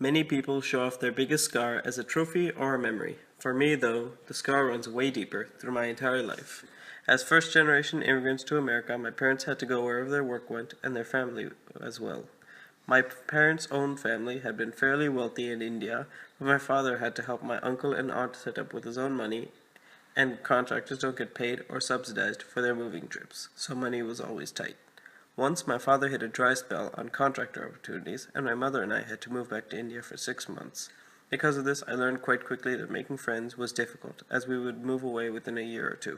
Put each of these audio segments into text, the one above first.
Many people show off their biggest scar as a trophy or a memory. For me, though, the scar runs way deeper through my entire life. As first generation immigrants to America, my parents had to go wherever their work went, and their family as well. My parents' own family had been fairly wealthy in India, but my father had to help my uncle and aunt set up with his own money, and contractors don't get paid or subsidized for their moving trips, so money was always tight. Once my father hit a dry spell on contractor opportunities, and my mother and I had to move back to India for 6 months. Because of this, I learned quite quickly that making friends was difficult, as we would move away within a year or two.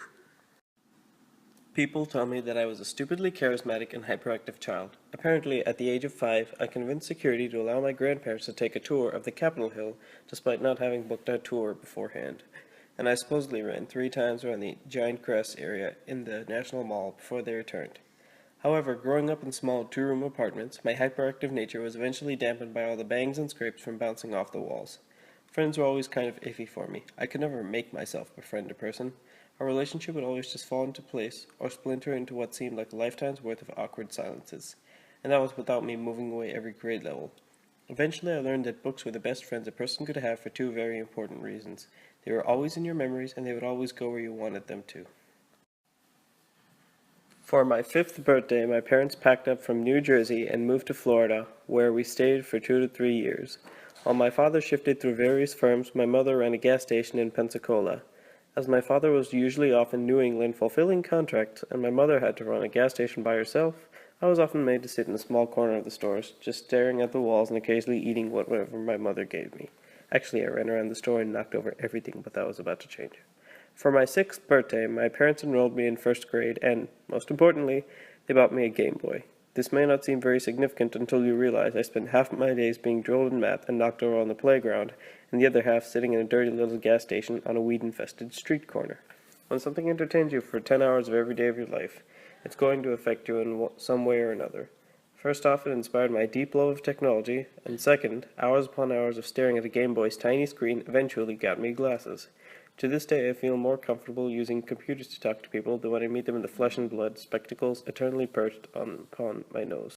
People tell me that I was a stupidly charismatic and hyperactive child. Apparently, at the age of 5, I convinced security to allow my grandparents to take a tour of the Capitol Hill despite not having booked a tour beforehand. And I supposedly ran 3 times around the giant grass area in the National Mall before they returned. However, growing up in small two-room apartments, my hyperactive nature was eventually dampened by all the bangs and scrapes from bouncing off the walls. Friends were always kind of iffy for me. I could never make myself befriend a person. Our relationship would always just fall into place or splinter into what seemed like a lifetime's worth of awkward silences. And that was without me moving away every grade level. Eventually, I learned that books were the best friends a person could have for 2 very important reasons. They were always in your memories, and they would always go where you wanted them to. For my 5th birthday, my parents packed up from New Jersey and moved to Florida, where we stayed for 2 to 3 years. While my father shifted through various firms, my mother ran a gas station in Pensacola. As my father was usually off in New England fulfilling contracts, and my mother had to run a gas station by herself, I was often made to sit in a small corner of the stores, just staring at the walls and occasionally eating whatever my mother gave me. Actually, I ran around the store and knocked over everything, but that was about to change. For my 6th birthday, my parents enrolled me in 1st grade, and, most importantly, they bought me a Game Boy. This may not seem very significant until you realize I spent half of my days being drilled in math and knocked over on the playground, and the other half sitting in a dirty little gas station on a weed-infested street corner. When something entertains you for 10 hours of every day of your life, it's going to affect you in some way or another. First off, it inspired my deep love of technology, and second, hours upon hours of staring at a Game Boy's tiny screen eventually got me glasses. To this day, I feel more comfortable using computers to talk to people than when I meet them in the flesh and blood, spectacles eternally perched upon my nose.